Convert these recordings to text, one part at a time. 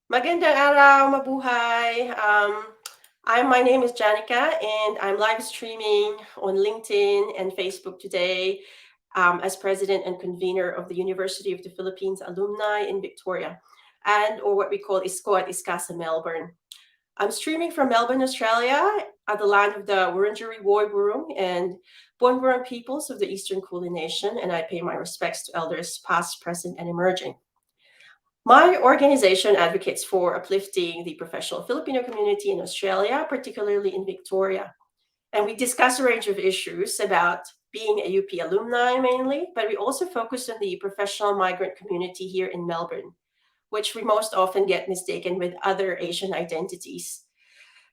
Magandang araw, mabuhay. My name is Janica, and I'm live streaming on LinkedIn and Facebook today as president and convener of the University of the Philippines Alumni in Victoria, and or what we call ISCO at ISCASA Melbourne. I'm streaming from Melbourne, Australia, at the land of the Wurundjeri Woi Wurrung and Boonwurrung peoples of the Eastern Kulin Nation, and I pay my respects to elders past, present, and emerging. My organization advocates for uplifting the professional Filipino community in Australia, particularly in Victoria. And we discuss a range of issues about being a UP alumni mainly, but we also focus on the professional migrant community here in Melbourne, which we most often get mistaken with other Asian identities.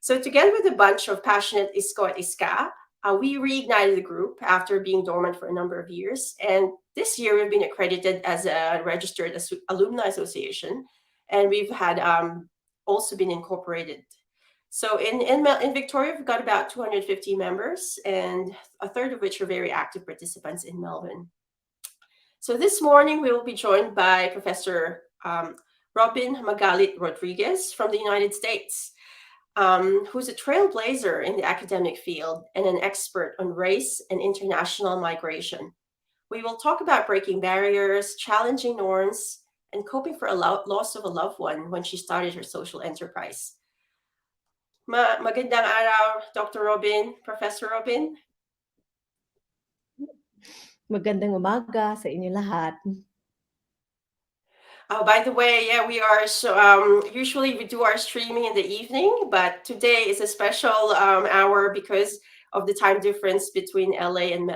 So, together with a bunch of passionate ISCO at ISCA, we reignited the group after being dormant for a number of years. And this year, we've been accredited as a registered alumni association, and we've had also been incorporated. So, in Victoria, we've got about 250 members, and a third of which are very active participants in Melbourne. So, this morning, we will be joined by Professor Robyn Magalit Rodriguez from the United States. Who's a trailblazer in the academic field and an expert on race and international migration. We will talk about breaking barriers, challenging norms, and coping for a loss of a loved one when she started her social enterprise. Magandang araw, Dr. Robyn, Professor Robyn. Magandang umaga sa inyo lahat. Oh, by the way, yeah, we are usually we do our streaming in the evening, but today is a special hour because of the time difference between LA and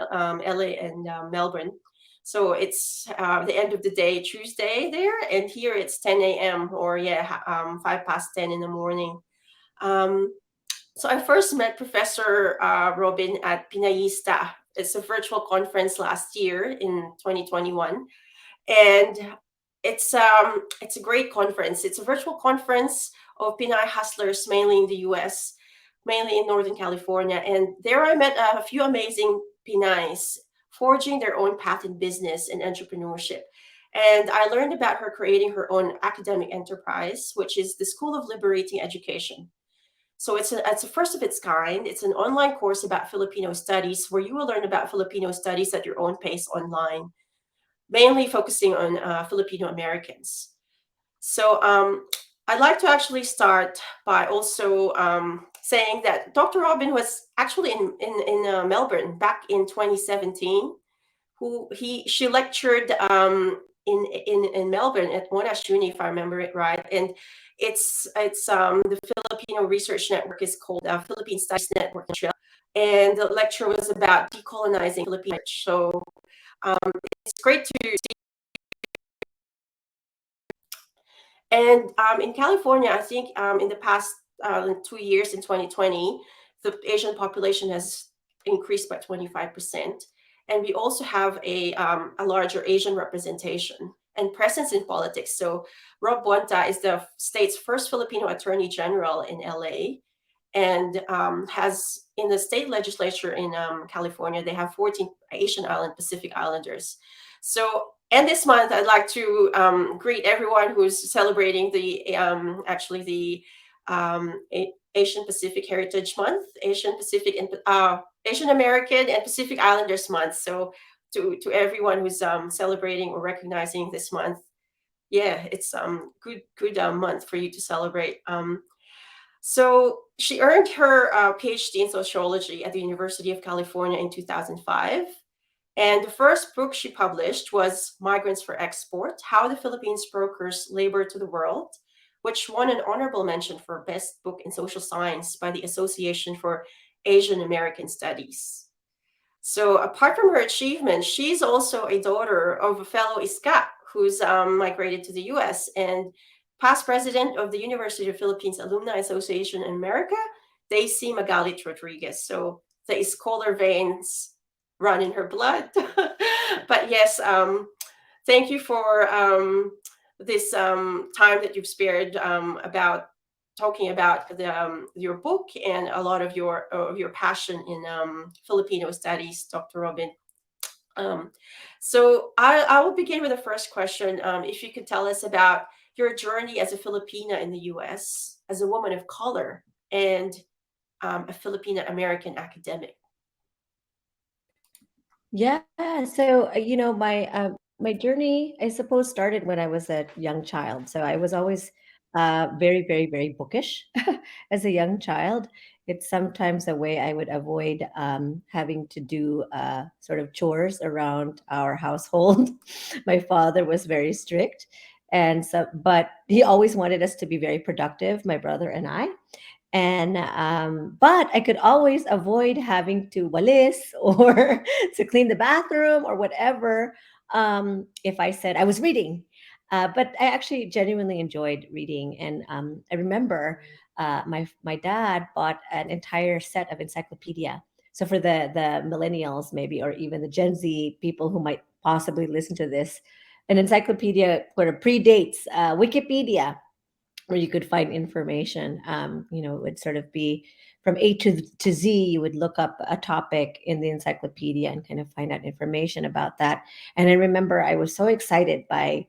Melbourne. So it's the end of the day, Tuesday there, and here it's 10 a.m. or 5 past 10 in the morning. So I first met Professor Robyn at Pinayista. It's a virtual conference last year in 2021, and it's a great conference. It's a virtual conference of Pinay hustlers, mainly in the U.S., mainly in Northern California. And there I met a few amazing Pinays forging their own path in business and entrepreneurship. And I learned about her creating her own academic enterprise, which is the School of Liberating Education. So it's a first of its kind. It's an online course about Filipino studies where you will learn about Filipino studies at your own pace online, mainly focusing on Filipino Americans. So I'd like to actually start by also saying that Dr. Robyn was actually in Melbourne back in 2017. She lectured in Melbourne at Monash Uni, if I remember it right, and it's the Filipino Research Network is called Filipinx Studies Network, and the lecture was about decolonizing Philippine. So it's great to see. And in California, I think in the past 2 years, in 2020, the Asian population has increased by 25%. And we also have a larger Asian representation and presence in politics. So Rob Bonta is the state's first Filipino attorney general in LA, and has in the state legislature in California, they have 14 Asian Pacific Islanders. So, and this month, I'd like to greet everyone who's celebrating the Asian Pacific Heritage Month, Asian Pacific and Asian American and Pacific Islanders Month. So, to everyone who's celebrating or recognizing this month, yeah, it's good month for you to celebrate. So she earned her PhD in sociology at the University of California in 2005. And the first book she published was Migrants for Export: How the Philippines Brokers Labor to the World, which won an honorable mention for Best Book in Social Science by the Association for Asian American Studies. So apart from her achievements, she's also a daughter of a fellow ISCA who's migrated to the US and past president of the University of Philippines Alumni Association in America, Daisy Magalit Rodriguez. So the scholar veins run in her blood. But yes, thank you for this time that you've spared about talking about your book and a lot of your passion in Filipino studies, Dr. Robyn. Um, so I will begin with the first question. If you could tell us about your journey as a Filipina in the U.S., as a woman of color, and a Filipino American academic. Yeah, so my journey, I suppose, started when I was a young child. So I was always very, very, very bookish as a young child. It's sometimes a way I would avoid having to do sort of chores around our household. My father was very strict, and so but he always wanted us to be very productive, my brother and I. And but I could always avoid having to walis or to clean the bathroom or whatever if I said I was reading. But I actually genuinely enjoyed reading, and I remember my dad bought an entire set of encyclopedia. So for the millennials, maybe, or even the Gen Z people who might possibly listen to this, an encyclopedia sort of predates Wikipedia, where you could find information. It would sort of be from A to Z. You would look up a topic in the encyclopedia and kind of find out information about that. And I remember I was so excited by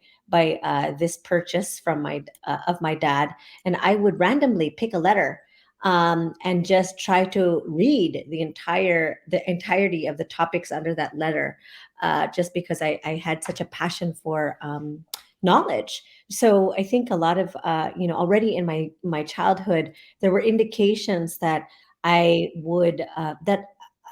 this purchase from my of my dad, and I would randomly pick a letter and just try to read the entirety of the topics under that letter, just because I had such a passion for knowledge. So I think a lot of already in my childhood there were indications that I would that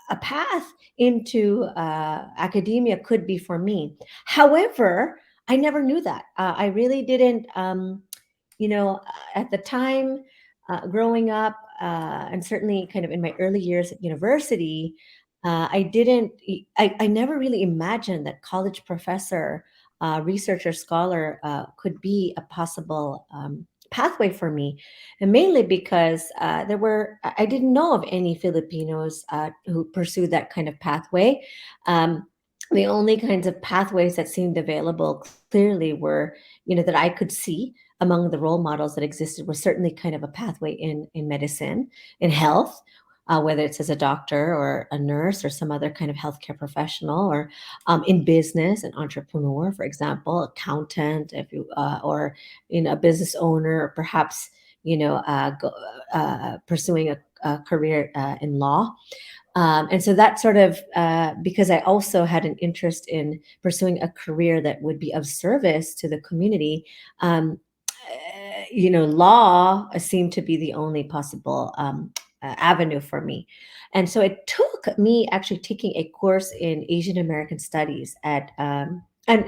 a path into academia could be for me. However, I never knew that. I really didn't. At the time, growing up, and certainly kind of in my early years at university, I didn't. I never really imagined that college professor, researcher, scholar could be a possible pathway for me, and mainly because I didn't know of any Filipinos who pursued that kind of pathway. Um, the only kinds of pathways that seemed available clearly were, that I could see among the role models that existed, was certainly kind of a pathway in medicine, in health, whether it's as a doctor or a nurse or some other kind of healthcare professional, or in business, an entrepreneur, for example, accountant, if you or a business owner, or perhaps pursuing a career in law. And so that sort of, because I also had an interest in pursuing a career that would be of service to the community, law seemed to be the only possible avenue for me. And so it took me actually taking a course in Asian American Studies and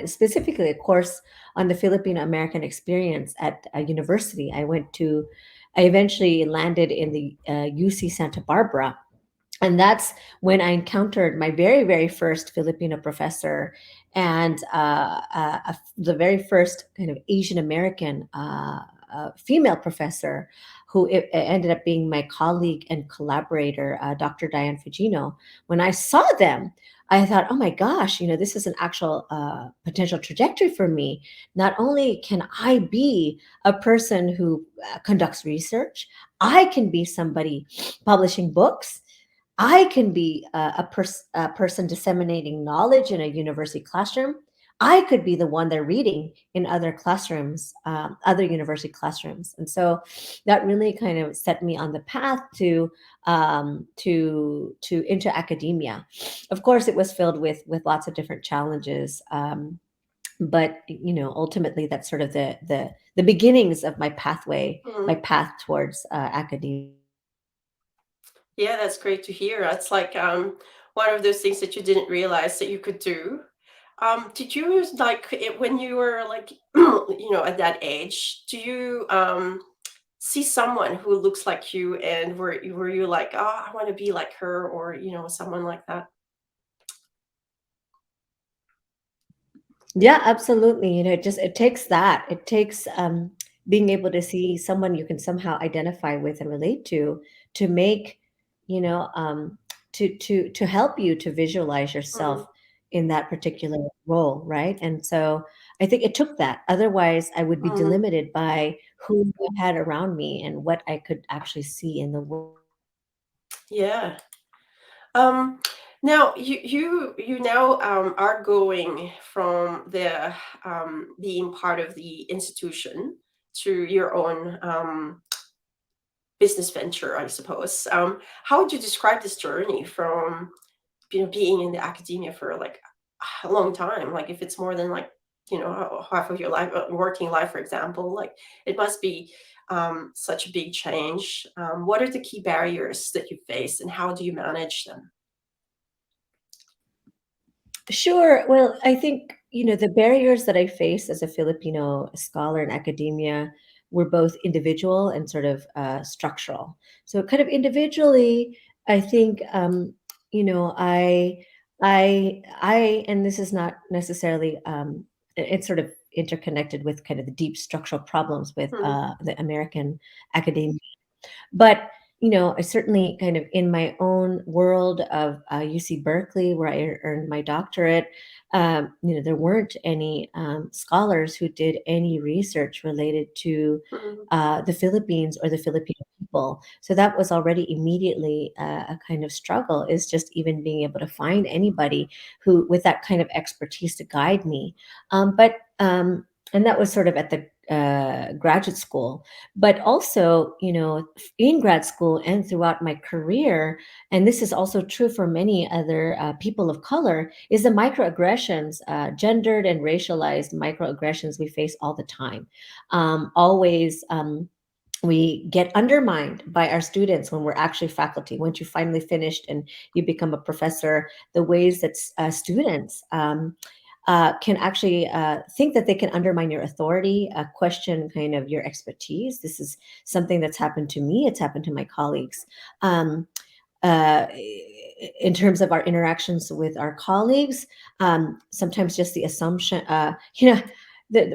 specifically a course on the Filipino American experience at a university. I eventually landed in the UC Santa Barbara, and that's when I encountered my very, very first Filipino professor, and the very first kind of Asian American female professor, who ended up being my colleague and collaborator, Dr. Diane Fugino. When I saw them, I thought, oh my gosh, this is an actual potential trajectory for me. Not only can I be a person who conducts research, I can be somebody publishing books. I can be a person disseminating knowledge in a university classroom. I could be the one they're reading in other classrooms, other university classrooms, and so that really kind of set me on the path to into academia. Of course, it was filled with lots of different challenges, but ultimately that's sort of the beginnings of my Hmm. path towards academia. Yeah, that's great to hear. That's like one of those things that you didn't realize that you could do. Did you like it when you were like, at that age? Do you see someone who looks like you, and were you like, oh, I want to be like her, or someone like that? Yeah, absolutely. It takes that. It takes being able to see someone you can somehow identify with and relate to make, you know, um, to help you to visualize Mm, yourself in that particular role, right? And so I think it took that. Otherwise, I would be mm, delimited by who I had around me and what I could actually see in the world. yeah. Um, Now you now are going from the being part of the institution to your own business venture, I suppose. How would you describe this journey from being in the academia for like a long time? Like if it's more than like half of your life, working life, for example, like it must be such a big change. What are the key barriers that you face, and how do you manage them? Sure. Well, I think, the barriers that I face as a Filipino scholar in academia were both individual and sort of structural. So, kind of individually, I think, and this is not necessarily, it's sort of interconnected with kind of the deep structural problems with Mm, the American academia. But, I certainly kind of in my own world of UC Berkeley, where I earned my doctorate, there weren't any scholars who did any research related to mm, the Philippines or the Filipino people. So that was already immediately a kind of struggle, is just even being able to find anybody who, with that kind of expertise to guide me. And that was sort of at the graduate school, but also, in grad school and throughout my career, and this is also true for many other people of color, is the microaggressions, gendered and racialized microaggressions we face all the time. Always. We get undermined by our students when we're actually faculty. Once you finally finished and you become a professor, the ways that students can actually think that they can undermine your authority, question kind of your expertise. This is something that's happened to me. It's happened to my colleagues. Um, uh, in terms of our interactions with our colleagues, sometimes just the assumption,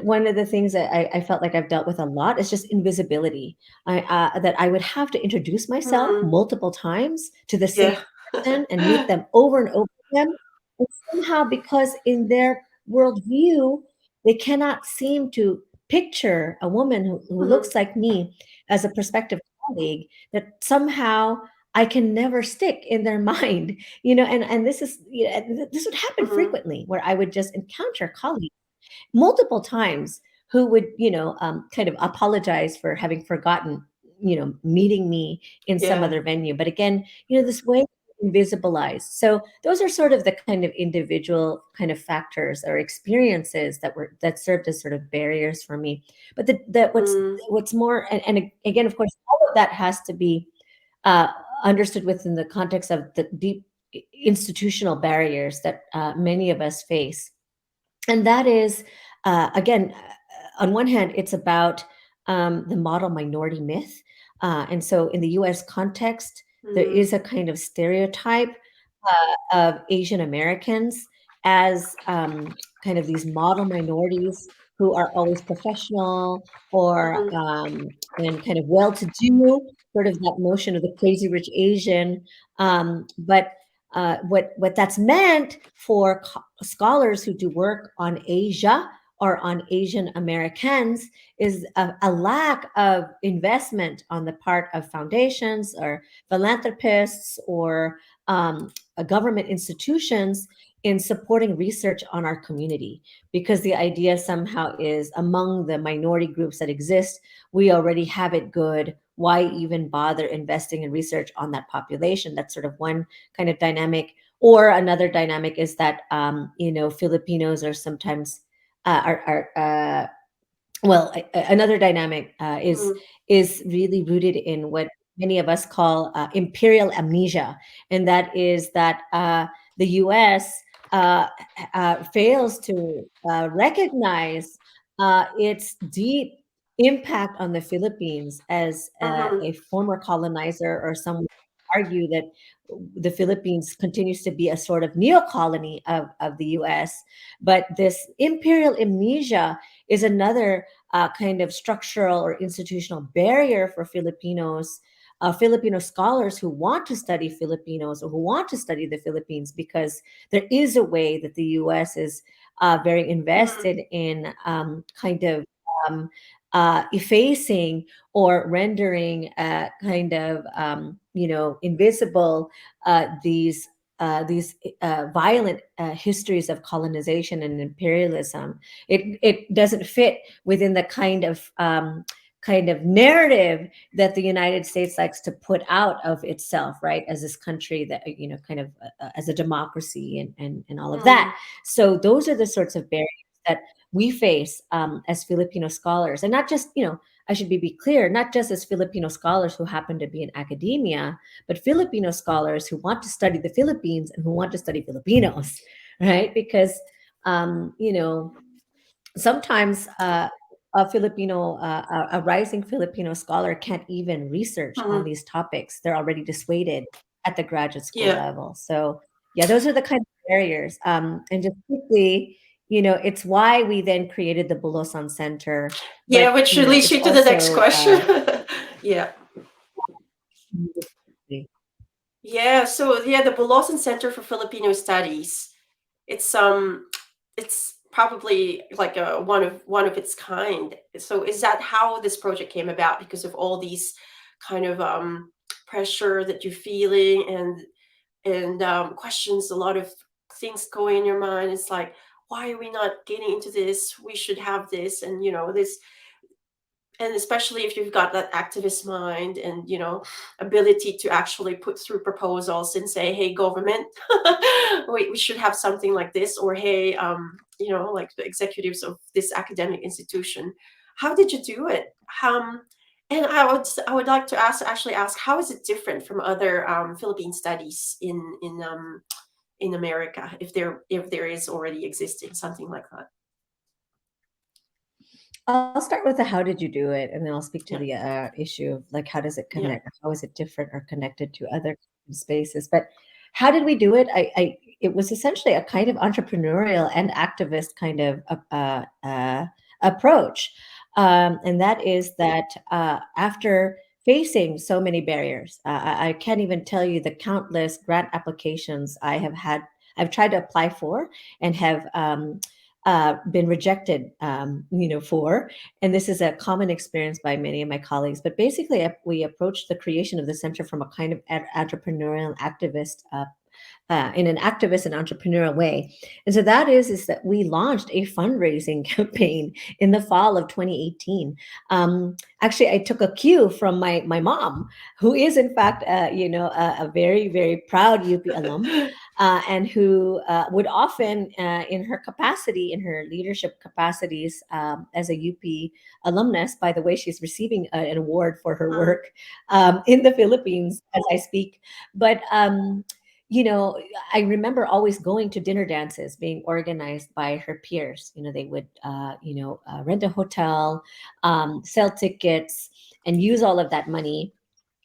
one of the things that I felt like I've dealt with a lot is just invisibility. That I would have to introduce myself mm. multiple times to the same Yeah. person and meet them over and over again. And somehow, because in their worldview, they cannot seem to picture a woman who Mhm, looks like me as a prospective colleague, that somehow I can never stick in their mind, and this is, this would happen mhm. frequently, where I would just encounter colleagues multiple times who would, kind of apologize for having forgotten, meeting me in some Yeah. other venue. But again, this way invisibilized. So those are sort of the kind of individual kind of factors or experiences that served as sort of barriers for me. But that Mm, what's more, and again, of course, all of that has to be uh, understood within the context of the deep institutional barriers that many of us face. And that is, again, on one hand, it's about the model minority myth. And so in the US context, there mm, is a kind of stereotype of Asian Americans as kind of these model minorities who are always professional or mhm, and kind of well-to-do, sort of that notion of the crazy rich Asian. But what that's meant for scholars who do work on Asia or on Asian Americans is a lack of investment on the part of foundations or philanthropists or government institutions in supporting research on our community, because the idea somehow is among the minority groups that exist, we already have it good. Why even bother investing in research on that population? That's sort of one kind of dynamic. Or another dynamic is that Filipinos are sometimes well, another dynamic mm, is really rooted in what many of us call imperial amnesia, and that is that the U.S. Uh, fails to recognize its deep impact on the Philippines as mhm, a former colonizer, or some would argue that the Philippines continues to be a sort of neo-colony of the U.S. But this imperial amnesia is another kind of structural or institutional barrier for Filipinos, Filipino scholars who want to study Filipinos or who want to study the Philippines, because there is a way that the U.S. is very mhm, invested in kind of um, effacing or rendering kind of invisible these violent histories of colonization and imperialism. It doesn't fit within the kind of narrative that the United States likes to put out of itself, right? As this country that, kind of as a democracy and all of that. Mm, So those are the sorts of barriers that we face as Filipino scholars, and not just, I should be clear, not just as Filipino scholars who happen to be in academia, but Filipino scholars who want to study the Philippines and who want to study Filipinos, right? Because, you know, sometimes a rising Filipino scholar can't even research on mm, these topics. They're already dissuaded at the graduate school yeah. level. So, yeah, those are the kind of barriers. And just quickly, it's why we then created the Bulosan Center. Yeah, But, which leads it's you to the next also question. Yeah. Yeah, so yeah, the Bulosan Center for Filipino Studies. It's it's probably like a one of its kind. So is that how this project came about? Because of all these kind of pressure that you're feeling and questions, a lot of things going in your mind. It's like, why are we not getting into this? We should have this, and this, and especially if you've got that activist mind and ability to actually put through proposals and say, hey, government, we should have something like this, or hey, like the executives of this academic institution, how did you do it? And I would like to ask, how is it different from other Philippine studies in America, if there is already existing something like that? I'll start with the how did you do it, and then I'll speak to Yeah, the issue of like how does it yeah. connect? How is it different or connected to other spaces? But how did we do it? It was essentially a kind of entrepreneurial and activist kind of approach, and that is that after facing so many barriers, I can't even tell you the countless grant applications I have had. I've tried to apply for and have been rejected, for. And this is a common experience by many of my colleagues. But basically, we approached the creation of the center from a kind of entrepreneurial and activist in an activist and entrepreneurial way. And so that is that we launched a fundraising campaign in the fall of 2018. Actually, I took a cue from my mom, who is in fact, a very very proud UP alum. And who would often, in her capacity, in her leadership capacities as a UP alumnus, by the way, she's receiving an award for her Mm, work in the Philippines as I speak. But you know, I remember always going to dinner dances being organized by her peers. They would, rent a hotel, sell tickets, and use all of that money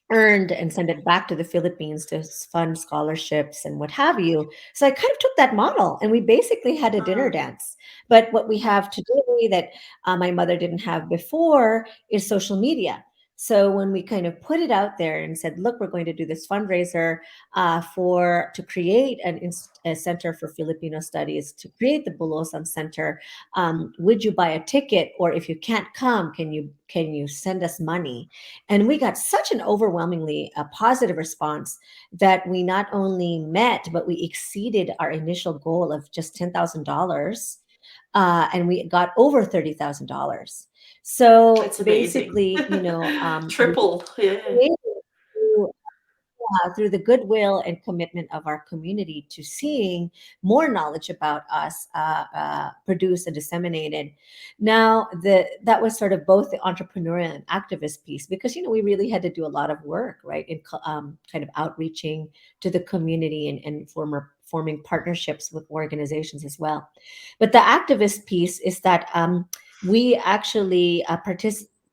earned and send it back to the Philippines to fund scholarships and what have you. So I kind of took that model and we basically had a dinner mm, dance. But what we have today that my mother didn't have before is social media. So when we kind of put it out there and said, "Look, we're going to do this fundraiser for to create a center for Filipino studies, to create the Bulosan Center. Would you buy a ticket, or if you can't come, can you send us money?" And we got such an overwhelmingly positive response that we not only met, but we exceeded our initial goal of just $10,000. And we got over $30,000. So it's amazing. basically, we Triple, yeah. were able to, through the goodwill and commitment of our community to seeing more knowledge about us produced and disseminated. Now, that was sort of both the entrepreneurial and activist piece, because we really had to do a lot of work, right, in kind of outreaching to the community and forming partnerships with organizations as well. But the activist piece is that we actually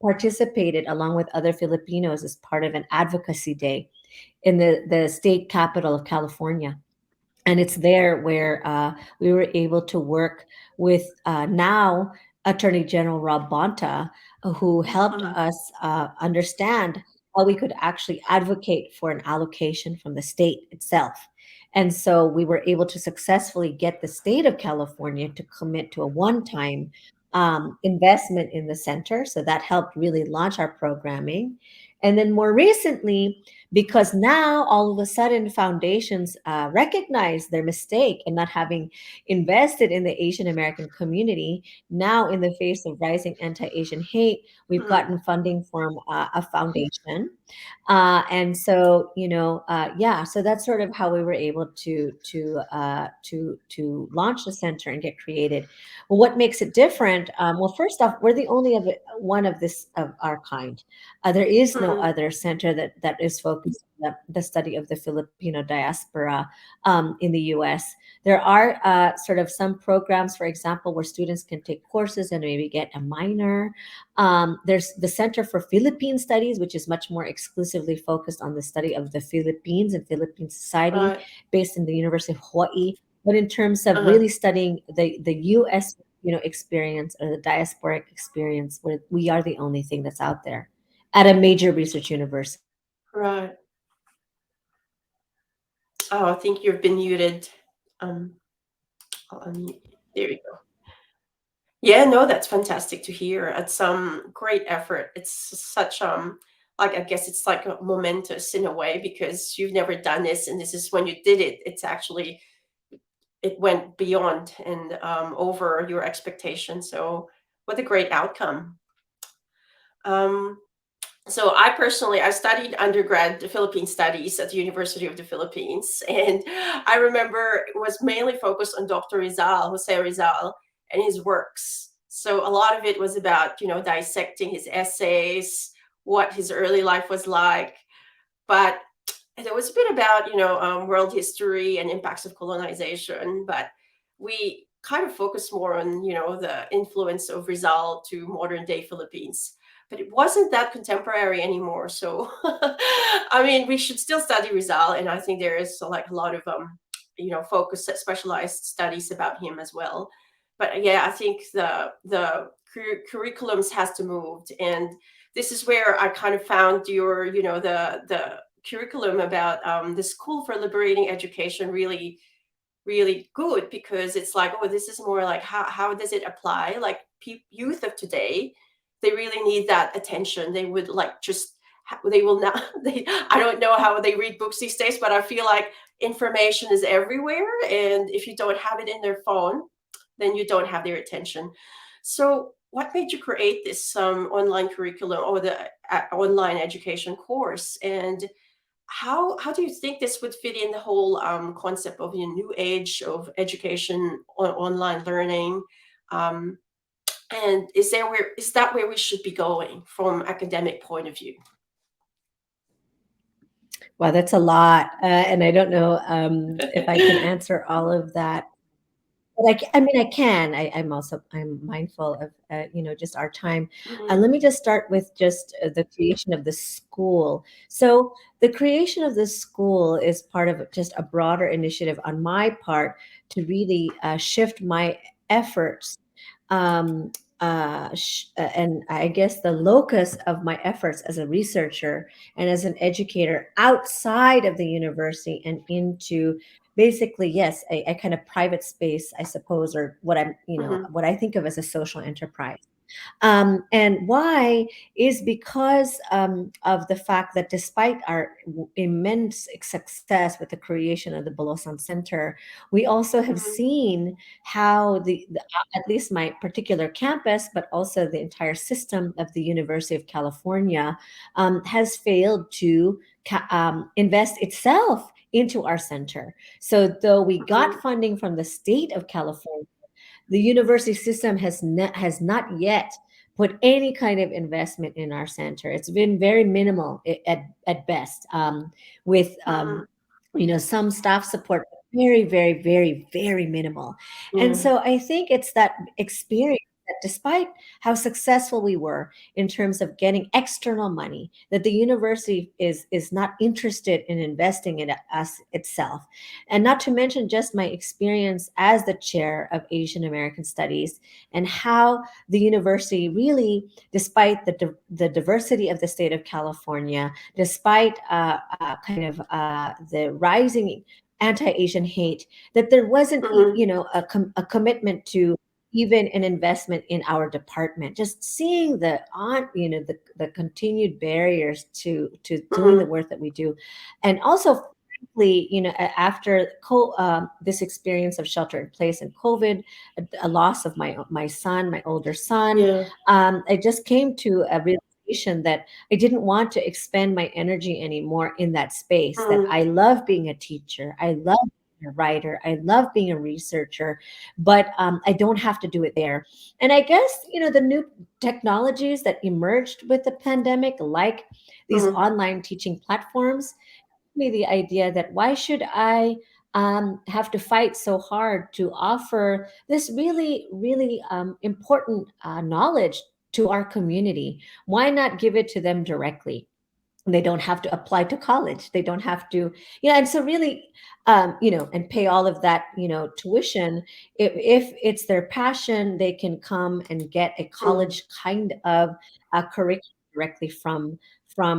participated along with other Filipinos as part of an advocacy day in the state capital of California. And it's there where we were able to work with now Attorney General Rob Bonta, who helped Mhm. us understand how we could actually advocate for an allocation from the state itself. And so we were able to successfully get the state of California to commit to a one time investment in the center. So that helped really launch our programming. And then more recently, because now all of a sudden foundations recognize their mistake in not having invested in the Asian American community. Now, in the face of rising anti-Asian hate, we've Mhm. gotten funding from a foundation, and so yeah, so that's sort of how we were able to launch the center and get created. Well, what makes it different? Well, first off, we're the only one of this of our kind. There is no Mhm. other center that is focused on the study of the Filipino diaspora in the U.S. There are sort of some programs, for example, where students can take courses and maybe get a minor. There's the Center for Philippine Studies, which is much more exclusively focused on the study of the Philippines and Philippine society, Right. based in the University of Hawaii. But in terms of Uh-huh. really studying the U.S. Experience, or the diasporic experience, where we are the only thing that's out there at a major research university. Right. Oh, I think you've been muted. Um, there you go. Yeah, no, that's fantastic to hear. It's great effort. It's such like I guess it's like a momentous in a way because you've never done this and this is when you did it. It's actually it went beyond and over your expectations. So what a great outcome. Um, so I studied undergrad Philippine studies at the University of the Philippines, and I remember it was mainly focused on Dr. Rizal, Jose Rizal, and his works. So a lot of it was about dissecting his essays, what his early life was like, but there was a bit about world history and impacts of colonization, but we kind of focused more on the influence of Rizal to modern day Philippines. But it wasn't that contemporary anymore. So, I mean, we should still study Rizal, and I think there is like a lot of focused, specialized studies about him as well. But yeah, I think the curriculums has to move, and this is where I kind of found your the curriculum about the School for Liberating Education really really good because it's like, oh, this is more like how does it apply, like youth of today, they really need that attention. They would like just they will not they I don't know how they read books these days, but I feel like information is everywhere, and if you don't have it in their phone, then you don't have their attention. So what made you create this online curriculum or the online education course, and how do you think this would fit in the whole concept of a new age of education on online learning? Um, and is that where we should be going from academic point of view? Wow, that's a lot, and I don't know if I can answer all of that. But I mean, I can. I'm mindful of just our time. Mhm. Let me just start with just the creation of the school. So the creation of the school is part of just a broader initiative on my part to really shift my efforts, um, and I guess the locus of my efforts as a researcher and as an educator outside of the university and into basically, yes, a kind of private space, I suppose, or Mhm. what I think of as a social enterprise. And why is because of the fact that despite our immense success with the creation of the Bulosan Center, we also have Mhm. seen how at least my particular campus, but also the entire system of the University of California, has failed to invest itself into our center. So, though we got Mhm. funding from the state of California, the university system has not yet put any kind of investment in our center. It's been very minimal at best, with Mhm. some staff support, very, very, very, very minimal. And Yeah. so I think it's that experience that despite how successful we were in terms of getting external money, that the university is not interested in investing in us itself. And not to mention just my experience as the chair of Asian American Studies, and how the university really, despite the diversity of the state of California, despite kind of the rising anti-Asian hate, that there wasn't Mhm. a commitment to even an investment in our department. Just seeing the on, the continued barriers to doing the Mm-hmm. work that we do, and also, frankly, after this experience of shelter in place and COVID, a loss of my son, my older son, Yeah. I just came to a realization that I didn't want to expend my energy anymore in that space. That Mm-hmm. I love being a teacher, I love being a writer, I love being a researcher, but I don't have to do it there. And I guess, the new technologies that emerged with the pandemic, like these Mm-hmm. online teaching platforms, me the idea that why should I have to fight so hard to offer this really, really important knowledge to our community? Why not give it to them directly? They don't have to apply to college, they don't have to, and so really, and pay all of that, tuition. If it's their passion, they can come and get a Mm-hmm. college kind of curriculum directly from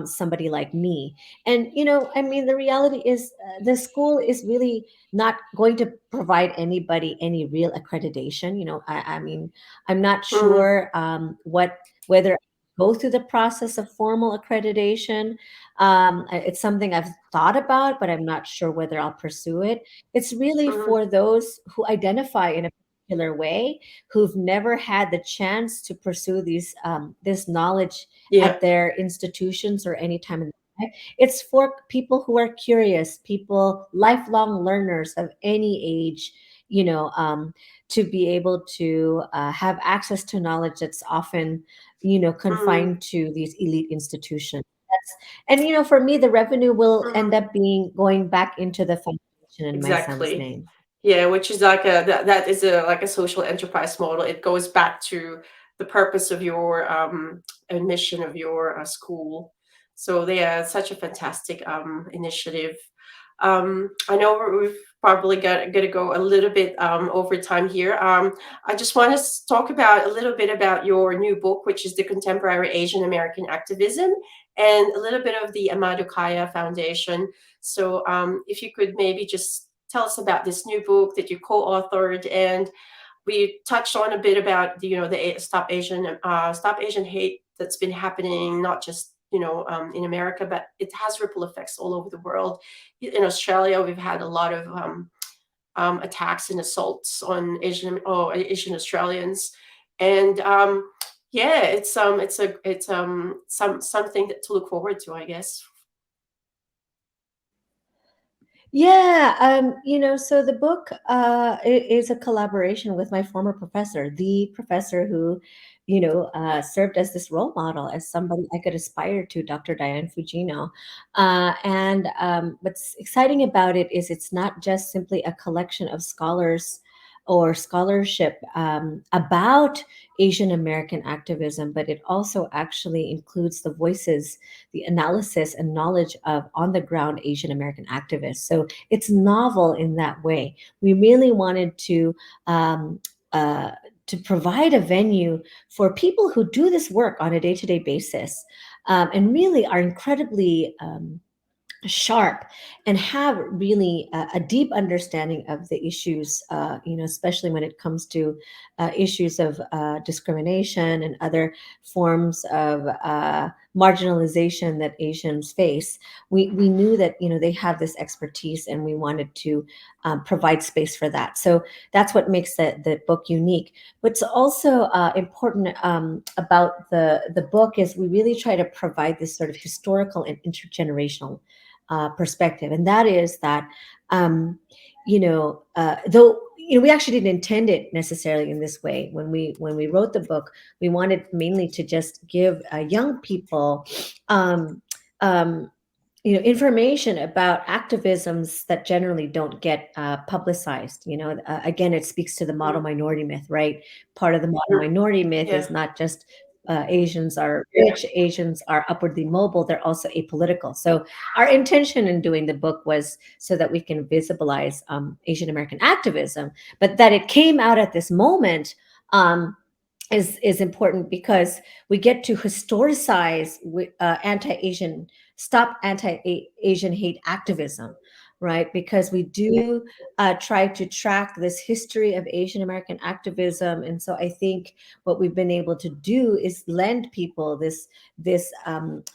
somebody like me. And I mean, the reality is, the school is really not going to provide anybody any real accreditation. I mean, I'm not Mm-hmm. sure what whether go through the process of formal accreditation. It's something I've thought about, but I'm not sure whether I'll pursue it. It's really Mm-hmm. for those who identify in a particular way, who've never had the chance to pursue this knowledge Yeah. at their institutions or any time in their life. It's for people who are curious, people, lifelong learners of any age, to be able to have access to knowledge that's often, Mm-hmm. confined to these elite institutions. And for me, the revenue will end Mm-hmm. up being going back into the foundation in my son's Exactly. name. Yeah, which is like that is a like a social enterprise model. It goes back to the purpose of your and mission of your school. So they are such a fantastic initiative. I know we've probably got to go a little bit over time here. I just want to talk about a little bit about your new book, which is the Contemporary Asian American Activism, and a little bit of the Amado Kaya Foundation. So if you could maybe just tell us about this new book that you co-authored, and we touched on a bit about the Stop Asian Hate that's been happening, not just in America, but it has ripple effects all over the world. In Australia, we've had a lot of attacks and assaults on Asian Australians, and yeah, it's something to look forward to, I guess. Yeah, so the book is a collaboration with my former professor, the professor who, served as this role model, as somebody I could aspire to, Dr. Diane Fujino. And what's exciting about it is it's not just simply a collection of scholars or scholarship about Asian American activism, but it also actually includes the voices, the analysis, and knowledge of on the ground Asian American activists. So it's novel in that way. We really wanted um, uh, to provide a venue for people who do this work on a day to day basis, and really are incredibly sharp and have really a deep understanding of the issues, especially when it comes to issues of discrimination and other forms of marginalization that Asians face. We knew that they have this expertise, and we wanted to provide space for that. So that's what makes the book unique. What's also important about the book is we really try to provide this sort of historical and intergenerational perspective, and that is that, though we actually didn't intend it necessarily in this way when we wrote the book. We wanted mainly to just give young people um, um, information about activisms that generally don't get publicized. Again, it speaks to the model Mhm. minority myth, right? Part of the model Mhm. minority myth Yeah. is not just Asians are rich, Asians are upwardly mobile, they're also apolitical. So our intention in doing the book was so that we can visibilize Asian American activism, but that it came out at this moment um, is important because we get to historicize anti-Asian, stop anti-Asian hate activism. right? Because we do try to track this history of Asian American activism, and so I think what we've been able to do is lend people this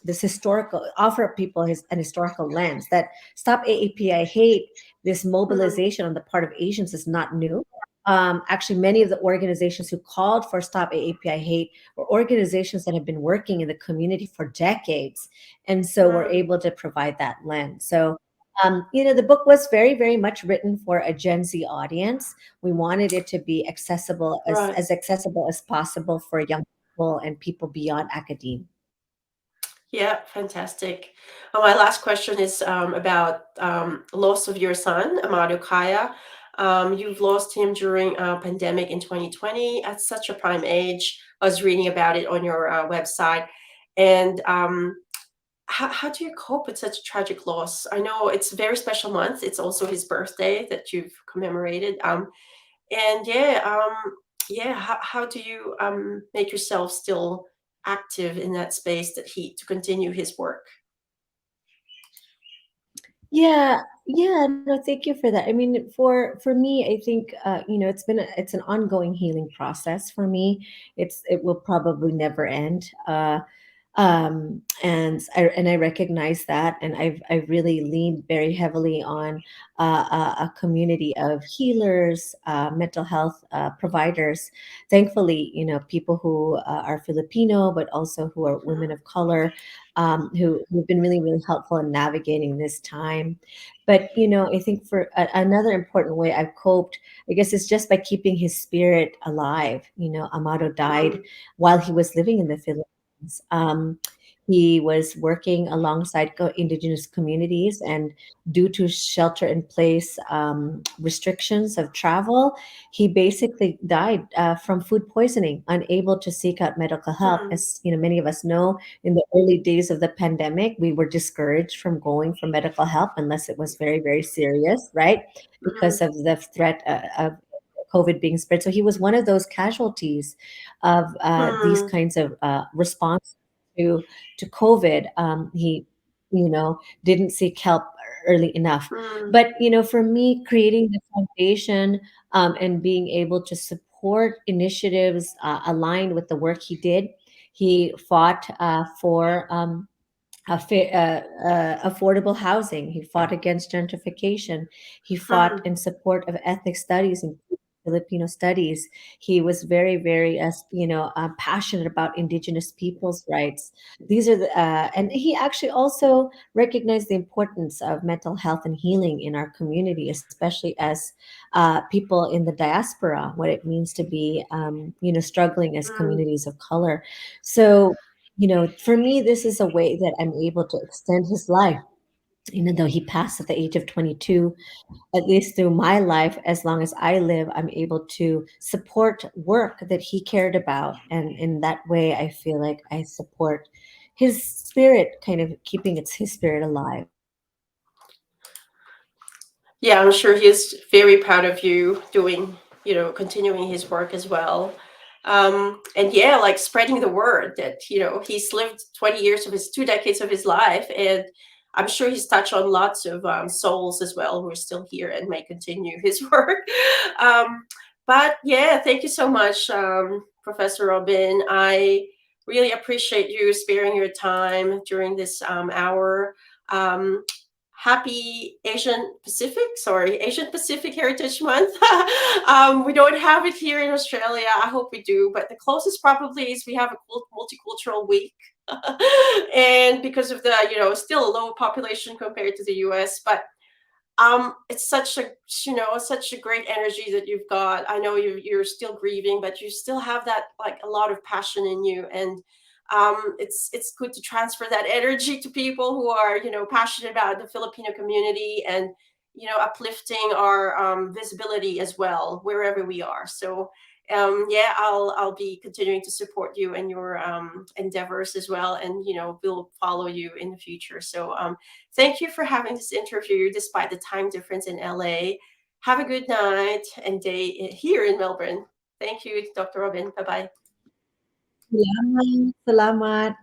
historical, offer people an historical lens that Stop AAPI Hate, this Mhm. mobilization on the part of Asians is not new. Actually, many of the organizations who called for Stop AAPI Hate were organizations that have been working in the community for decades, and so we're Mm. able to provide that lens. So the book was very, very much written for a Gen Z audience. We wanted it to be accessible, Right. as accessible as possible for young people and people beyond academia. Yeah, fantastic. My last question is about loss of your son, Amado Kaya. You've lost him during a pandemic in 2020 at such a prime age. I was reading about it on your website. And how do you cope with such a tragic loss? I know it's a very special month. It's also his birthday that you've commemorated. And yeah, how do you make yourself still active in that space that he to continue his work? Yeah, yeah, no, thank you for that. I mean, for me, I think it's an ongoing healing process for me. It will probably never end. And I recognize that, and I've really leaned very heavily on a community of healers, mental health providers. Thankfully, people who are Filipino, but also who are women of color, who've been really, really helpful in navigating this time. But I think for another important way I've coped, I guess, is just by keeping his spirit alive. Amado died Mm, while he was living in the Philippines. He was working alongside indigenous communities, and due to shelter in place restrictions of travel, he basically died from food poisoning, unable to seek out medical help. mm, As many of us know, in the early days of the pandemic, we were discouraged from going for medical help unless it was very, very serious, right? mm, Because of the threat of COVID being spread. So he was one of those casualties of these mm, kinds of response to to COVID. He, didn't seek help early enough. mm, But for me, creating the foundation and being able to support initiatives aligned with the work he did, he fought for affordable housing. He fought against gentrification. He fought mm, in support of ethnic studies and Filipino studies. He was very, very, passionate about indigenous peoples' rights. And he actually also recognized the importance of mental health and healing in our community, especially as people in the diaspora, what it means to be, struggling as mm. communities of color. So for me, this is a way that I'm able to extend his life. Even though he passed at the age of 22, at least through my life, as long as I live, I'm able to support work that he cared about. And in that way, I feel like I support his spirit, kind of keeping his spirit alive. Yeah, I'm sure he is very proud of you doing, continuing his work as well. And yeah, like spreading the word that, he's lived 20 years of his 2 decades of his life. And I'm sure he's touched on lots of souls as well who are still here and may continue his work. Um, but yeah, thank you so much, Professor Robyn. I really appreciate you sparing your time during this hour. Um, Happy Asian Pacific Heritage Month. We don't have it here in Australia. I hope we do, but the closest probably is we have a multicultural week. And because of the, still a low population compared to the US, but it's such a great energy that you've got. I know you're still grieving, but you still have that, like, a lot of passion in you. And it's good to transfer that energy to people who are, passionate about the Filipino community, and uplifting our visibility as well wherever we are. So yeah, I'll be continuing to support you and your endeavors as well, and we'll follow you in the future. So thank you for having this interview despite the time difference in LA. Have a good night and day here in Melbourne. Thank you, Dr. Robyn. Bye bye. Salamat. Salamat.